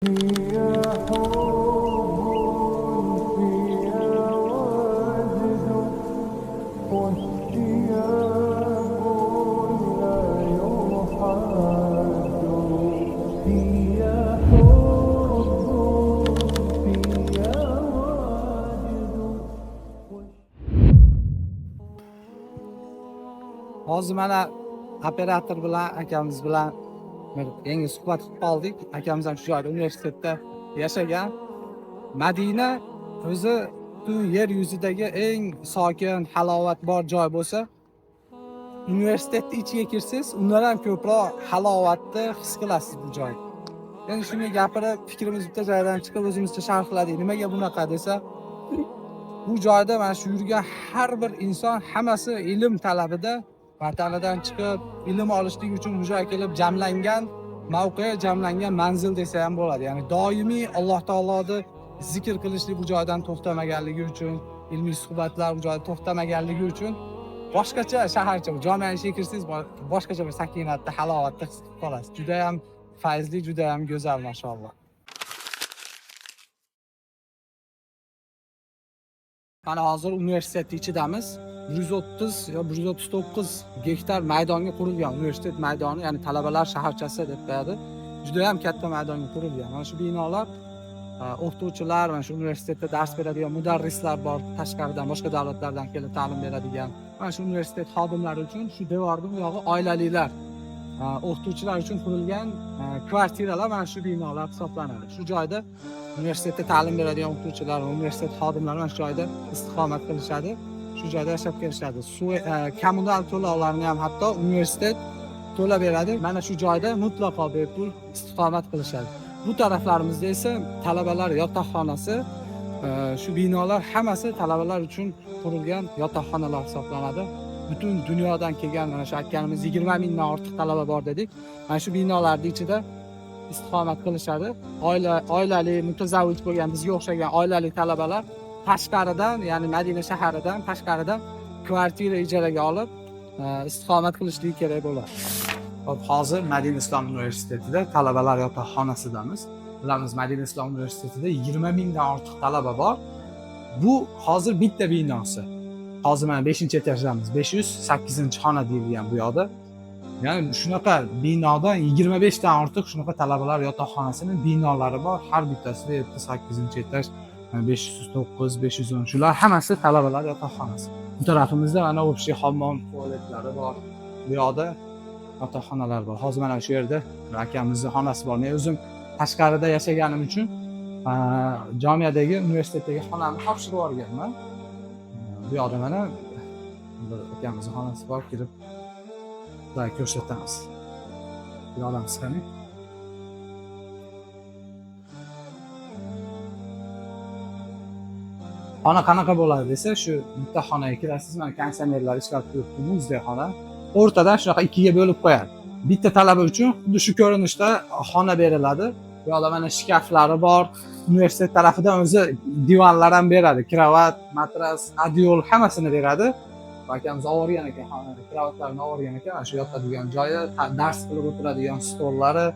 Hozir mana operator bilan akamiz bilan yangi suhbat qilib qoldik. Akamiz ham shu joyda universitetda yashagan. Madina o'zi butun yer yuzidagi eng sokin, halovat bor joy bo'lsa, universitetning ichiga kirsangiz, undan ham ko'proq halovatni his qilasiz bu joy. Endi shunga gapirib, fikrimiz bitta joydan chiqib o'zimizcha sharhladik. Nimaga bunaqa desa, bu joyda mana shu yurgan har bir inson hammasi ilm talabida vatanidan chiqib ilm olishlik uchun bu joyga kelib jamlangan mavqe, jamlangan manzil desa ham bo'ladi. Ya'ni doimiy Alloh taoloni zikr qilishlik bu joydan to'xtamaganligi uchun, ilmiy suhbatlar bu joyda to'xtamaganligi uchun boshqacha shaharcha, jamiyaning ichiga kirsangiz boshqacha bir sakinatda, halovatda his qilib qolasiz. Juda ham fayzli, juda ham go'zal, maşallah. Mana hozir universitetning ichidamiz. 130 yo 139 gektar maydonga qurilgan universitet maydoni, ya'ni talabalar shaharchasi deb qo'yadi. Juda ham katta maydonga qurilgan. Mana shu binolar o'qituvchilar, mana shu universitetda dars beradigan mudarrislar bor, tashqaridan boshqa davlatlardan kelib ta'lim beradigan. Mana shu universitet xodimlari uchun shu devorning bu yog'i oilalilar, o'qituvchilar uchun qurilgan kvartiralar mana shu binolar hisoblanadi. Shu joyda universitetda ta'lim beradigan o'qituvchilar va universitet xodimlari mana shu joyda istiqomat qilishadi. Shu joyda yashab kelishadi. Suv, kommunal to'lovlarni ham hatto universitet to'lab beradi. Mana shu joyda mutlaqo bepul istiqomat qilishadi. Bu taraflarimizda esa talabalar yotoqxonasi, shu binolar hammasi talabalar uchun qurilgan yotoqxonalar hisoblanadi. Butun dunyodan kelgan mana shu aytganimiz 20 mingdan ortiq talaba bor dedik. Mana shu binolarning ichida istiqomat qilishadi. Oilali, mutazavvij bo'lgan, bizga o'xshagan oilali talabalar tashqaridan, ya'ni Madina shaharidan tashqaridan kvartira ijaraga olib istiqomat qilishligi kerak bo'ladi. Hop, hozir Madina Islom universitetida talabalar yotoqxonasidamiz. Bilamiz, Madina Islom universitetida 20 mingdan ortiq talaba bor. Bu hozir bitta binosi. Hozir mana 5-etajdamiz. 508-xona deyilgan bu yoqda. Ya'ni shunaqa binodan 25 dan ortiq shunaqa talabalar yotoqxonasining binolari bor. Har bittasida 7-8-etaj, 509, 510 shular hammasi talabalar yotoqxonasi. Bu tarafimizda mana общий hammom, tualetlari bor. Bu yoqda yotoqxonalar bor. Hozir mana shu yerda akamizning xonasi bor. Men o'zim tashqarida yashaganim uchun jamiyadagi, universitetdagi xonamni topshirib yuborganman. Bu yoqda mana bir akamizning xonasi bor, kirib va ko'rsatamiz. Yo'lamiz qani. Xona qanaqa bo'ladi desa, shu bitta xonaga kirasiz, mana konditsionerlar ishlab turibdi, muzdek xona. O'rtadan shunaqa ikkiga bo'lib qo'yadi. Bitta talaba uchun xuddi shu ko'rinishda xona beriladi. Bu yoqda mana shkaflari bor. Universitet tarafidan o'zi divanlar ham beradi, kravat, matras, adyol hammasini beradi. Akamiz olgan ekan xonani, kravatlarni olgan ekan, mana shu yotadigan joyi, dars qilib o'tiradigan stollari,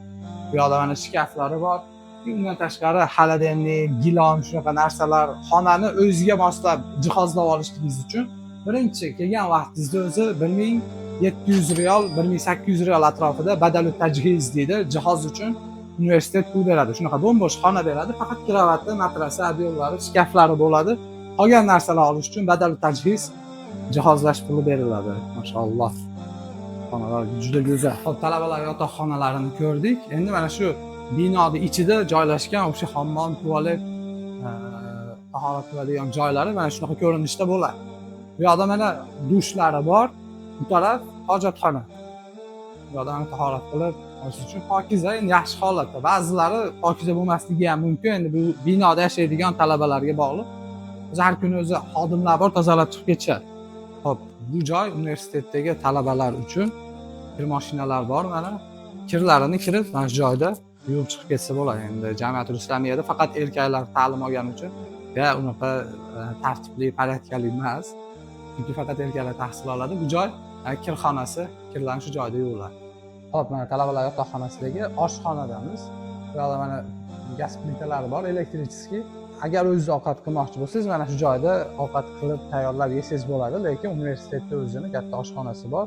bu yoqda mana shkaflari bor. Bundan tashqari xaladenlik, gilon shunaqa narsalar, xonani o'ziga moslab jihozlab olishligingiz uchun birinchi kelgan vaqtingizda o'zi 1700 riyol, 1800 riyol atrofida badalu tajhiz deydi, jihoz uchun universitet pul beradi. Shunaqa bo'm-bo'sh xona beradi, faqat kravati, matrasi, adyollari, shkaflari bo'ladi. Qolgan narsalar olish uchun badalu tajhiz, jihozlash puli beriladi. Mashalloh. Xonalar juda go'zal. Hop, talabalar yotoqxonalarini ko'rdik. Endi mana shu binoning ichida joylashgan o'sha hammom, tualet, tahorat qiladigan joylari mana shunaqa ko'rinishda bo'ladi. Bu yoqda mana dushlari bor, bu taraf hojatxona. Bu yoqda tahorat qilib olish uchun pokiza, yaxshi holatda. Ba'zilari pokiza bo'lmasligi ham mumkin. Endi bu binoda yashaydigan talabalarga bog'liq. O'zi har kuni o'zi xodimlar bor, tozalab chiqib ketishadi. Hop, bu joy universitetdagi talabalar uchun kir mashinalar bor mana. Kirlarini kirib mana shu joyda yuvib chiqib ketsa bo'ladi. Endi Jamiyat Islamiyada faqat erkaklar ta'lim olgani uchun ya unaqa tartibli, porядкali emas. Chunki faqat erkaklar tahsil oladi. Bu joy kirxonasi, kirlarni shu joyda yuviladi. Hop, mana talabalar yotoqxonasidagi oshxonadamiz. Bu yoqda mana gaz plitalari bor, elektrichеский. Agar o'zingiz ovqat qilmoqchi bo'lsangiz, mana shu joyda ovqat qilib tayyorlab yesangiz bo'ladi, lekin universitetda o'zini katta oshxonasi bor.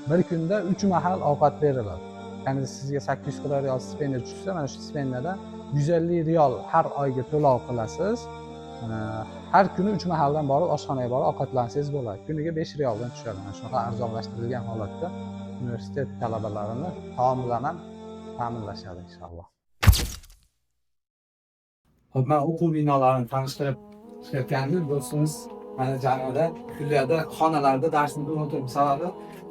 Bir kunda 3 mahal ovqat beriladi. Ya'ni sizga 840 riyol stipendiya tushsa, mana shu stipendiyadan 150 riyol har oyga to'lov qilasiz. Har kuni 3 mahaldan borib oshxonaga borib ovqatlansangiz bo'ladi. Kuniga 5 riyoldan tushadi. Mana shunaqa arzonlashtirilgan holatda universitet talabalarini taom bilan ham ta'minlashadi inshaalloh. Hop, men o'quv binolarini tanishtirib chiqayotgandim. Do'stimiz mana jamoada kulliyada xonalarda darsni o'tirib sababi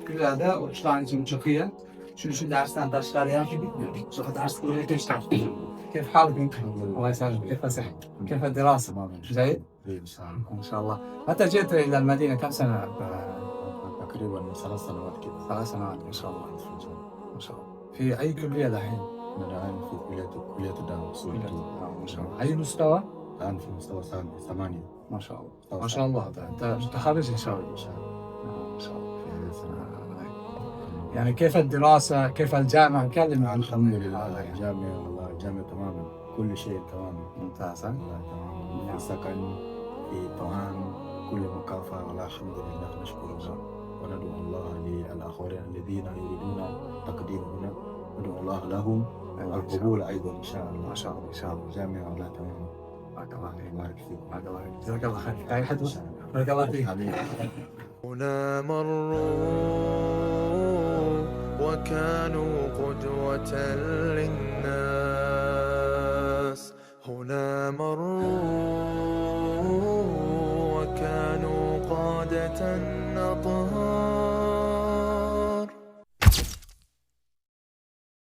kulliyada o'qishlarning uchun qiyin. Shuning darsdan tashqari ham shunaqa dars ko'rayotishdi. كيف حالك؟ الله يسعدك، كيف صحتك؟ كيف الدراسة؟ جيد؟ إن شاء الله. متى جئت إلى المدينة؟ كم سنة؟ تقريبا 3 سنوات كده. 3 سنوات ما شاء الله. ما شاء الله. في أي كلية الحين؟ أنا الآن في كلية الدعوة السعودية. ما شاء الله. أي مستوى؟ الآن في مستوى 8. ما شاء الله. ما شاء الله. أنت متخرج إن شاء الله. إن شاء الله. ما شاء الله. في هذه السنة. يعني كيف الدراسة؟ كيف الجامعة؟ كلمة عن الحمد لله. الجامعة والله الجامعة تماما، كل شيء تماما. ممتاز. والله تماما. في سكن، في طعام، كل مكافأة، والله الحمد لله نشكر الله وندعو الله للآخرين الذين يريدون تقديم هنا، ندعو الله لهم القبول أيضا إن شاء الله. ما شاء الله. إن شاء الله. الجامعة والله تماما. بارك الله فيك. بارك فيك. بارك الله فيك. جزاك الله خير. أي حد بارك الله فيك. هنا مروا وكانوا قدوة للناس. هنا مروا وكانوا قادة أطهار.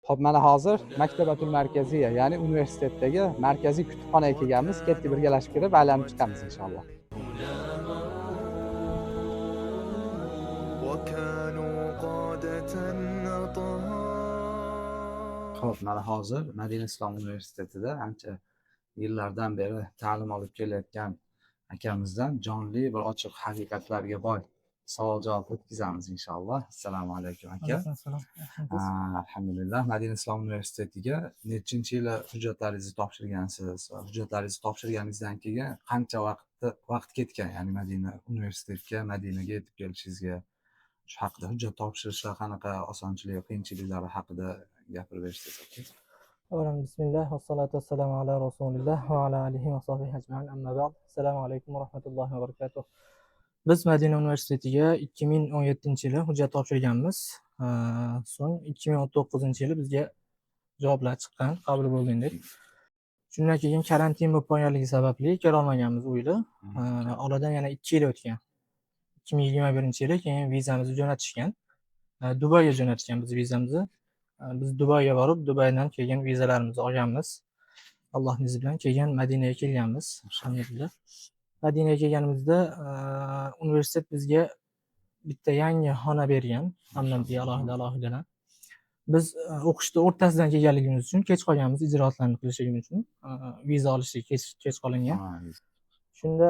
Hop, mana hozir Maktabatul Markaziya, ya'ni universitetdagi markaziy kutubxonaga kelganmiz. Ketdi birgalashib kirib aylanib chiqamiz inshaalloh. وكانوا قادة أطهار. Xo'p, mana hozir Madina Islom universitetida ancha yillardan beri ta'lim olib kelayotgan akamizdan jonli bir ochiq haqiqatlarga boy savol-javob o'tkazamiz inshaalloh. Assalomu alaykum aka. Alhamdulillah. Madina Islom universitetiga nechinchi yili hujjatlaringizni topshirgansiz? Hujjatlaringizni topshirganingizdan keyin qancha vaqt ketgan? Ya'ni Madina universitetiga, Madinaga yetib kelishingizga, shu haqida hujjat topshirishlar qanaqa osonchiligi, qiyinchiliklari haqida gapirib bersangiz aka. Avvalan bismillah va salatu vassalamu ala rasulillah va ala alihi va sahbihi ajmain. Amma ba'd. Assalomu alaykum va rahmatullohi va barakatuh. Biz Madina universitetiga 2017-yili hujjat topshirganmiz. So'ng 2019-yili bizga javoblar chiqqan, qabul bo'lgandik. Shundan keyin karantin bo'lib qolganligi sababli kela olmaganmiz u yili. Oradan yana 2 yil o'tgan. 2021-yili keyin vizamizni jo'natishgan. Dubayga jo'natishgan biz vizamizni. Biz Dubayga borib, Dubaydan keyin vizalarimizni olganmiz. Allohning izi bilan keyin Madinaga kelganmiz. Alhamdulillah. Madinaga kelganimizda universitet bizga bitta yangi xona bergan, hammaga alohida. Biz o'qishni o'rtasidan kelganligimiz uchun kech qolganmiz, ijroatlarni qilishligimiz uchun viza olishga kech qolingan. Shunda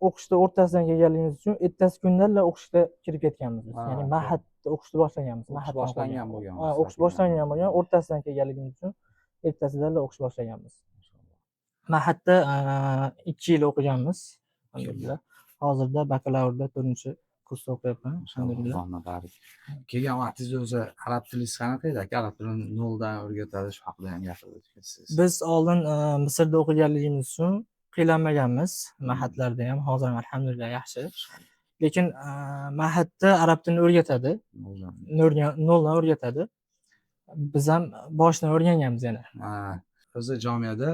o'qishni o'rtasidan kelganligimiz uchun ertasi kundanla o'qishga kirib ketganmiz. Ya'ni ma'hadda o'qishni boshlaganmiz. O'qish boshlangan bo'lgan. O'qish boshlangan bo'lgan, o'rtasidan kelganligimiz uchun ertasidanla o'qish boshlaganmiz. Ma'hadda 2 yil o'qiganmiz. Alhamdulillah. Hozirda bakalavrda 4-kursda o'qiyapman. Alhamdulillah. Kelgan vaqtingizda o'zi arab tilingiz qanaqa edi aka? Arab tilini noldan o'rgatadi, shu haqida ham gapirib o'tsangiz. Biz oldin Misrda o'qiganligimiz uchun qiynalmaganmiz. Ma'hadlarda ham hozir ham alhamdulillah yaxshi. Lekin ma'hadda arab tilini o'rgatadi. Noldan o'rgatadi. Biz ham boshidan o'rganganmiz yana. O'zi jamiyada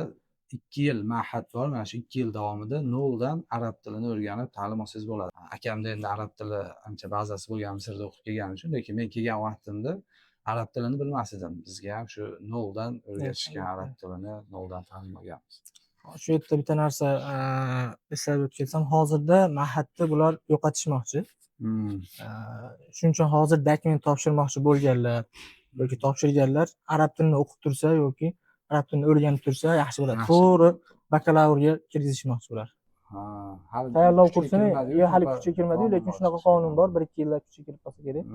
2 yil ma'had bor. Mana shu 2 yil davomida noldan arab tilini o'rganib ta'lim olsangiz bo'ladi. Akamda endi arab tili ancha bazasi bo'lgan, Misrda o'qib kelgani uchun, lekin men kelgan vaqtimda arab tilini bilmas edim. Bizga ham shu noldan o'rgatishgan, arab tilini noldan ta'lim olganmiz. Shu yerda bitta narsa eslatib o'tsam, hozirda ma'hadda bular yo'qotishmoqchi. Shuning uchun hozir dokument topshirmoqchi bo'lganlar yoki topshirganlar arab tilini o'qib tursa yoki arab tilini o'rganib tursa yaxshi bo'ladi. To'g'ri bakalavrga kirgizishmoqchi ular. Tayyorlov kursini hali kuchga kirmadi, lekin shunaqa qonun bor, 1-2 yilda kuchga kirib qolsa kerak.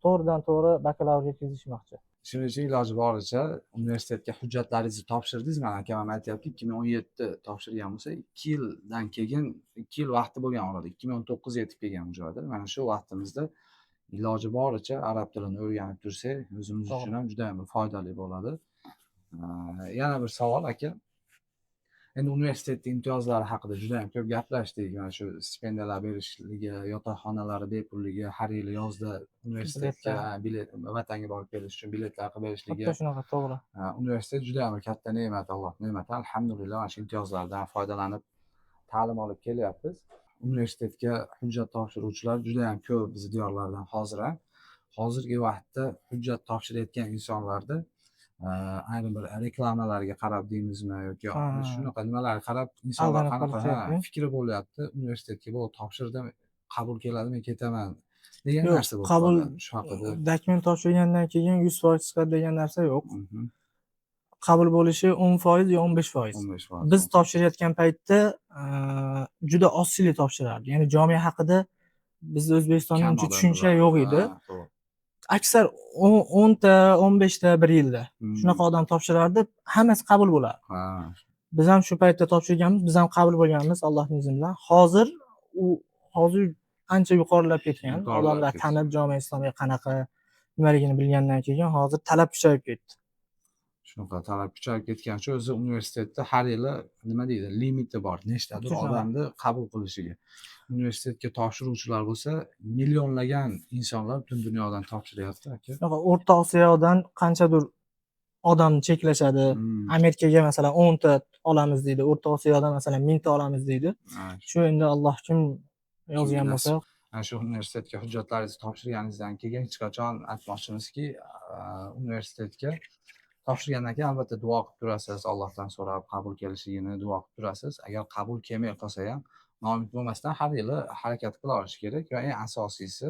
to'g'ridan to'g'ri bakalavriat yetkazishmoqchi. Shuning uchun iloji boricha universitetga hujjatlaringizni topshirdingiz. Mana akam ham aytyapti, 2017 topshirgan bo'lsa, 2 yildan keyin 2 yil vaqti bo'lgan orada 2019 yetib kelgan bu joyda. Mana shu vaqtimizda iloji boricha arab tilini o'rganib tursak, o'zimiz uchun ham juda ham foydali bo'ladi. Yana bir savol aka. Endi universitet imtiyozlari haqida juda ham ko'p gaplashdik. Mana shu stipendiyalar berishligi, yotoqxonalari bepulligi, har yili yozda universitetga bilet vatanga borib kelish uchun biletlar qilib berishligi. Xuddi shunaqa, to'g'ri. Universitet juda ham katta ne'mat, Alloh ne'mati. Alhamdulillah, mana shu imtiyozlardan foydalanib ta'lim olib kelyapmiz. Universitetga hujjat topshiruvchilar juda ham ko'p biz diyorlardan hozir ham. Hozirgi vaqtda hujjat topshirayotgan insonlarda ayrim bir reklamalarga qarab deymizmi yoki shunaqa nimalarga qarab insonlar qanaqa fikri bo'lyapti, universitetga bu topshirdim, qabul keladimi, ketaman degan narsa bo'lib qabul shu haqida. Dokument topshirgandan keyin 100% chiqadi degan narsa yo'q. Qabul bo'lishi 10% yo 15%. 15%. Biz topshirayotgan paytda juda ozchilik topshirardik. Ya'ni jomia haqida bizda O'zbekistonda uncha tushuncha yo'q edi. Aksar 10 ta, 15 ta bir yilda shunaqa odam topshirardi, hammasi qabul bo'lardi. Biz ham shu paytda topshirganmiz, biz ham qabul bo'lganmiz Allohning izni bilan. Hozir ancha yuqorilab ketgan. Odamlar tanib jomia islomiy qanaqa, nimaligini bilgandan keyin hozir talab kuchayib ketdi. Shunaqa talab kuchayib ketgan shu o'zi universitetda har yili nima deydi, limiti bor. Nechtadir odamni qabul qilishiga. Universitetga topshiruvchilar bo'lsa, millionlagan insonlar butun dunyodan topshiryapti aka. O'rta Osiyodan qanchadir odamni cheklashadi. Amerikaga masalan 10 ta olamiz deydi, O'rta Osiyodan masalan 1000 ta olamiz deydi. Shu endi Alloh kim yozgan bo'lsa, ana shu universitetga hujjatlaringizni topshirganingizdan keyin hech qachon aytmoqchimizki, universitetga topshirgandan keyin albatta duo qilib turasiz, Allohdan so'rab qabul kelishligini duo qilib turasiz. Agar qabul kelmay qolsa ham noumid bo'lmasdan har yili harakat qila olish kerak va eng asosiysi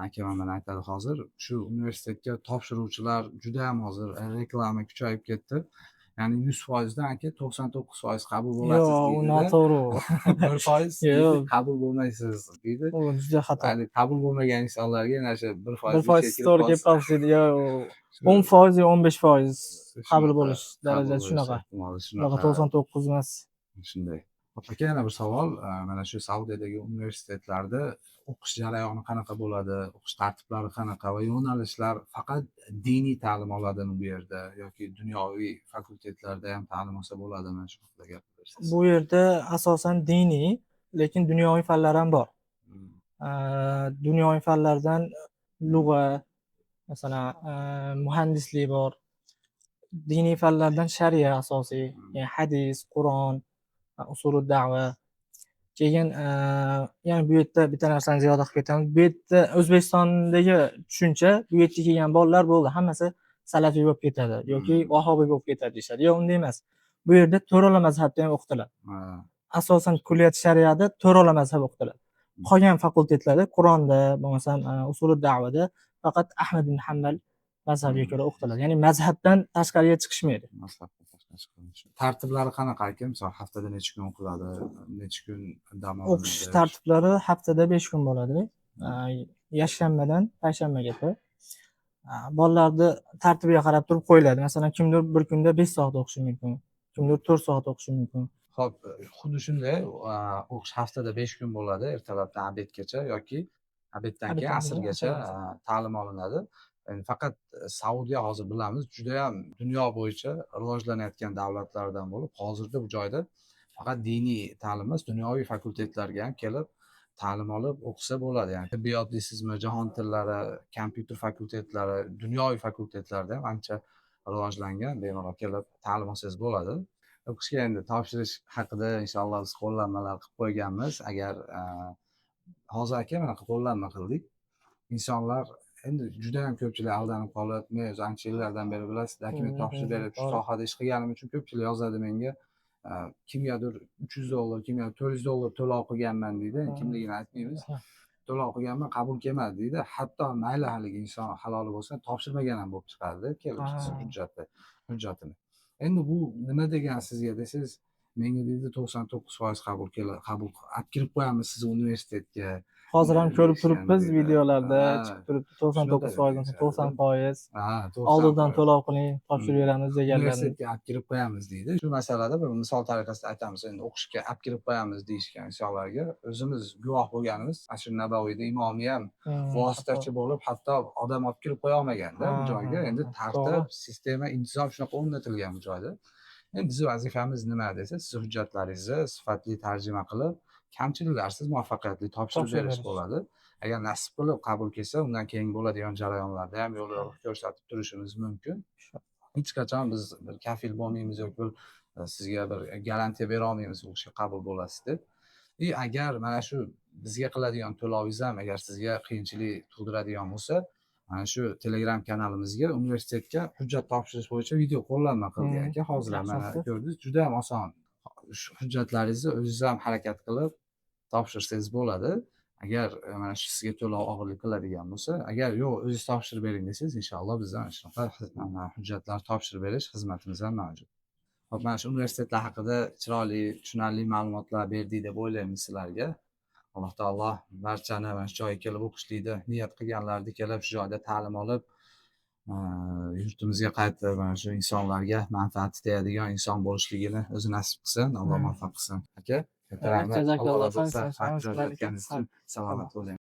akam mana aytadi hozir shu universitetga topshiruvchilar juda ham hozir reklama kuchayib ketdi. Ya'ni 100% dan aka 99% qabul bo'lasiz deydi. Yo'q, u noto'g'ri. 1% qabul bo'lmaysiz deydi. U juda xato. Ya'ni qabul bo'lmagan insonlarga yana shu 1% to'g'ri kelib qolsa deydi. Yo'q, 10% yo 15% qabul bo'lish darajasi shunaqa. Shunaqa 99 emas. Shunday. Aka yana bir savol, mana shu Saudiyadagi universitetlarda o'qish jarayoni qanaqa bo'ladi, o'qish tartiblari qanaqa va yo'nalishlar faqat diniy ta'lim oladimi bu yerda yoki dunyoviy fakultetlarda ham ta'lim olsa bo'ladimi? Shu haqida gapirasiz. Bu yerda asosan diniy, lekin dunyoviy fanlar ham bor. Dunyoviy fanlardan lug'a, masalan, muhandislik bor. Diniy fanlardan shariya asosiy, ya'ni hadis, Qur'on, usulul da'va. Keyin yana bu yerda bitta narsani ziyoda qilib ketamiz. Bu yerda O'zbekistondagi tushuncha, bu yerga kelgan bolalar bo'ldi, hammasi salafiy bo'lib ketadi yoki vahobiy bo'lib ketadi deyshadi. Yo'q, unday emas. Bu yerda to'rala mazhabda ham o'qitiladi. Asosan kulliyat shariada to'rala mazhab o'qitiladi. Qolgan fakultetlarda Qur'onda, bo'lmasam usulul da'vada faqat Ahmad ibn Hanbal mazhabiga ko'ra o'qitiladi. Ya'ni mazhabdan tashqariga chiqishmaydi. Tartiblari qanaqa aka? Misol haftada necha kun o'qiladi, necha kun dam olinadi? O'qish tartiblari haftada 5 kun bo'ladi. Yakshanbadan payshanbagacha. Bolalarni tartibiga qarab turib qo'yiladi. Masalan, kimdir bir kunda 5 soat o'qishi mumkin, kimdir 4 soat o'qishi mumkin. Xo'p, xuddi shunday o'qish haftada 5 kun bo'ladi, ertalabdan obedgacha yoki obeddan keyin asrgacha ta'lim olinadi. Faqat Saudiya hozir bilamiz, juda ham dunyo bo'yicha rivojlanayotgan davlatlardan bo'lib, hozirda bu joyda faqat diniy ta'lim emas, dunyoviy fakultetlarga ham kelib ta'lim olib o'qisa bo'ladi. Ya'ni tibbiyot deysizmi, jahon tillari, kompyuter fakultetlari, dunyoviy fakultetlarda ham ancha rivojlangan, bemalol kelib ta'lim olsangiz bo'ladi. O'qishga endi topshirish haqida inshaalloh biz qo'llanmalar qilib qo'yganmiz. Agar hozir aka mana qo'llanma qildik. Insonlar endi juda ham ko'pchilik aldanib qolib, men o'zi ancha yillardan beri bilasiz, dokument topshirib berib shu sohada ish qilganim uchun ko'pchilik yozadi menga. Kimgadir $300, kimgadir $400 to'lov qilganman deydi. Kimligini aytmaymiz. To'lov qilganman, qabul kelmadi deydi. Hatto mayli haligi inson haloli bo'lsa, topshirmagan ham bo'lib chiqadi, kelib chiqsa hujjatini. Endi bu nima degan sizga desangiz, menga deydi 99% qabul olib kirib qo'yamiz sizni universitetga. hozir ham ko'rib turibmiz Eshitgandek, videolarda ha, chiqib turibdi 99%, shunaqa 90%. ha, Oldindan 90%. to'lov qiling, topshirib beramiz deganlarni. Universitetga olib kirib qo'yamiz deydi. Shu masalada bir misol tariqasida aytamiz, endi o'qishga olib kirib qo'yamiz deyishgan insonlarga o'zimiz guvoh bo'lganimiz, ana shu Nabaviyda imomiy ham vositachi bo'lib, hatto odam olib kirib qo'ya olmaganda bu joyga. Endi tartib, sistema, intizom shunaqa o'rnatilgan bu joyda. Endi bizni vazifamiz nima desa, siz hujjatlaringizni sifatli tarjima qilib, kamchiliklarsiz muvaffaqiyatli topshirib berish bo'ladi. Agar nasib qilib qabul kelsa, undan keyin bo'ladigan jarayonlarda ham yo'l yo'riq ko'rsatib turishimiz mumkin. Hech qachon biz bir kafil bo'lmaymiz yoki bir sizga bir garantiya bera olmaymiz bu ishga qabul bo'lasiz deb. Agar mana shu bizga qiladigan to'lovingiz ham agar sizga qiyinchilik tug'diradigan bo'lsa, mana shu Telegram kanalimizga universitetga hujjat topshirish bo'yicha video qo'llanma qildik aka. Hozir ham mana ko'rdingiz, juda ham oson. Shu hujjatlaringizni o'zingiz ham harakat qilib topshirsangiz bo'ladi. Agar mana shu sizga to'lov og'irlik qiladigan bo'lsa, agar yo'q o'zingiz topshirib bering desangiz, inshaalloh bizdan shunaqa hujjatlar topshirib berish xizmatimiz ham mavjud. Hop, mana shu universitetlar haqida chiroyli, tushunarli ma'lumotlar berdik deb o'ylaymiz sizlarga. Alloh taolo barchani mana shu joyga kelib o'qishlikni niyat qilganlarni kelib shu joyda ta'lim olib, yurtimizga qaytib mana shu insonlarga manfaati tegadigan inson bo'lishligini o'zi nasib qilsin, Alloh muvaffaq qilsin. Aka, katta rahmat. Jazakalloh Alloh razı xayr, olsun. salomat Haq joyga aytganingiz uchun salomat bo'ling.